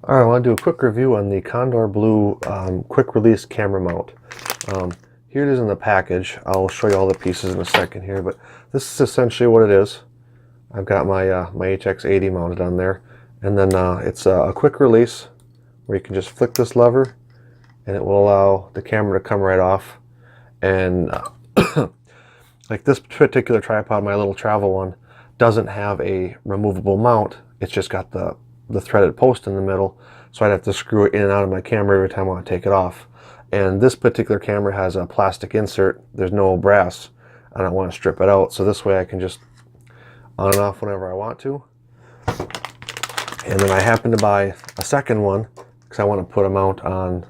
Alright, I want to do a quick review on the Kondor Blue quick release camera mount. Here it is in the package. I'll show you all the pieces in a second here, but this is essentially what it is. I've got my my HX80 mounted on there, and then it's a quick release where you can just flick this lever and it will allow the camera to come right off. And like this particular tripod, my little travel one, doesn't have a removable mount. It's just got the threaded post in the middle, so I'd have to screw it in and out of my camera every time I want to take it off. And this particular camera has a plastic insert. There's no brass. I don't want to strip it out, so this way I can just on and off whenever I want to. And then I happen to buy a second one because I want to put a mount on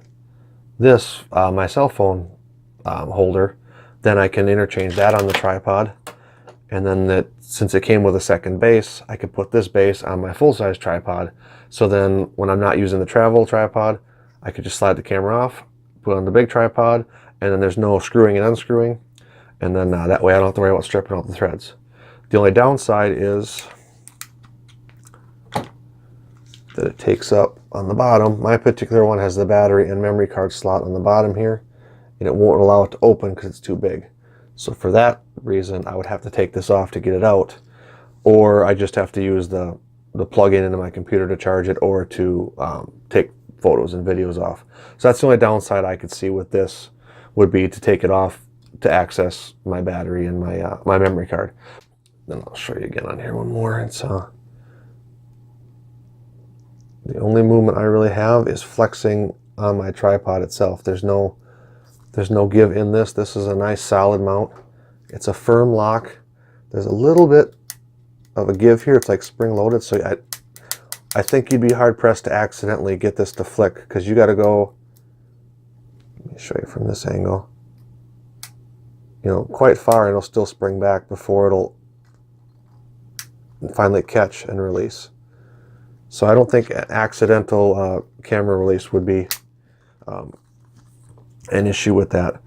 this my cell phone holder. Then I can interchange that on the tripod, and then since it came with a second base, I could put this base on my full-size tripod. So then when I'm not using the travel tripod, I could just slide the camera off, put it on the big tripod, and then there's no screwing and unscrewing. And then that way I don't have to worry about stripping out the threads. The only downside is that it takes up on the bottom. My particular one has the battery and memory card slot on the bottom here, and it won't allow it to open because it's too big. So for that reason, I would have to take this off to get it out, or I just have to use the plug-in into my computer to charge it, or to take photos and videos off. So that's the only downside I could see with this, would be to take it off to access my battery and my my memory card. Then I'll show you again on here one more. It's the only movement I really have is flexing on my tripod itself. There's no give in this. This is a nice solid mount. It's a firm lock. There's a little bit of a give here. It's like spring loaded, so I think you'd be hard pressed to accidentally get this to flick, because you got to go, let me show you from this angle, you know, quite far, and it'll still spring back before it'll finally catch and release. So I don't think an accidental camera release would be an issue with that.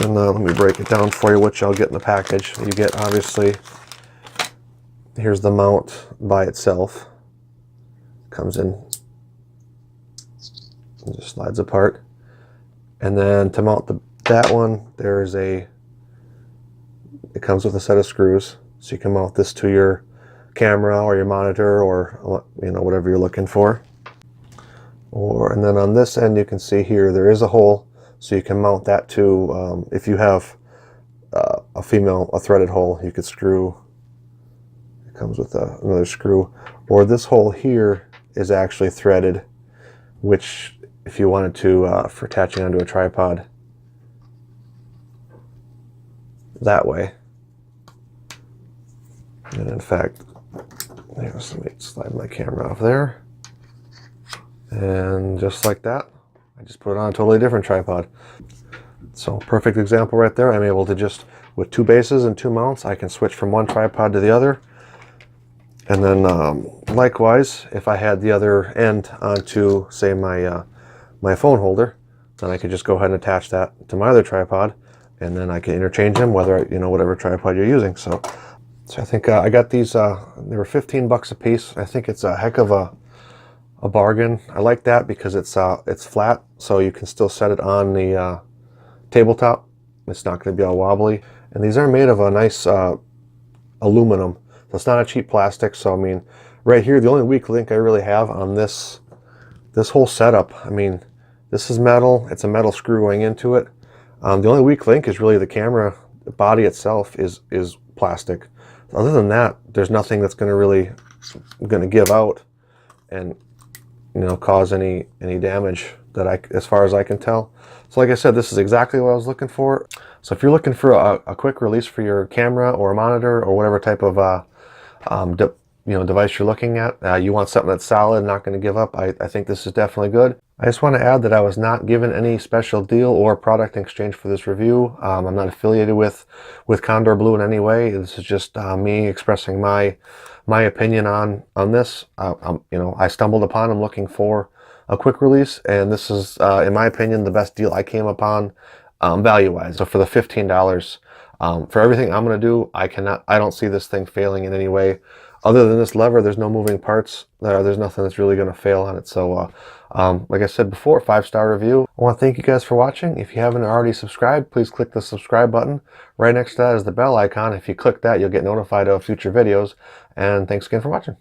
And let me break it down for you, which I'll get in the package. You get, obviously, here's the mount by itself. Comes in and just slides apart. And then to mount that one, there's it comes with a set of screws, so you can mount this to your camera or your monitor, or you know, whatever you're looking for. And then on this end, you can see here there is a hole, so you can mount that to, if you have a threaded hole, you could screw. It comes with another screw. Or this hole here is actually threaded, which if you wanted to, for attaching onto a tripod, that way. And in fact, let me slide my camera off there. And just like that, I just put it on a totally different tripod. So perfect example right there. I'm able to just, with two bases and two mounts, I can switch from one tripod to the other. And then likewise, if I had the other end onto, say, my my phone holder, then I could just go ahead and attach that to my other tripod, and then I can interchange them, whether, you know, whatever tripod you're using. So I think I got these, they were 15 bucks a piece. I think it's a heck of a bargain. I like that because it's flat, so you can still set it on the tabletop. It's not going to be all wobbly. And these are made of a nice aluminum, so it's not a cheap plastic. So I mean, right here, the only weak link I really have on this whole setup, I mean, this is metal. It's a metal screw going into it. The only weak link is really the camera. The body itself is plastic. Other than that, there's nothing that's going to give out and, you know, cause any damage that as far as I can tell. So like I said, this is exactly what I was looking for. So if you're looking for a quick release for your camera or a monitor or whatever type of device you're looking at, you want something that's solid, not going to give up, I think this is definitely good. I just want to add that I was not given any special deal or product in exchange for this review. I'm not affiliated with Kondor Blue in any way. This is just me expressing my opinion on this. You know, I stumbled upon them looking for a quick release, and this is, in my opinion, the best deal I came upon value-wise. So for the $15, for everything I'm going to do, I don't see this thing failing in any way. other than this lever, there's no moving parts. There's nothing that's really going to fail on it. So like I said before, 5-star review. I want to thank you guys for watching. If you haven't already subscribed, please click the subscribe button. Right next to that is the bell icon. If you click that, you'll get notified of future videos. And thanks again for watching.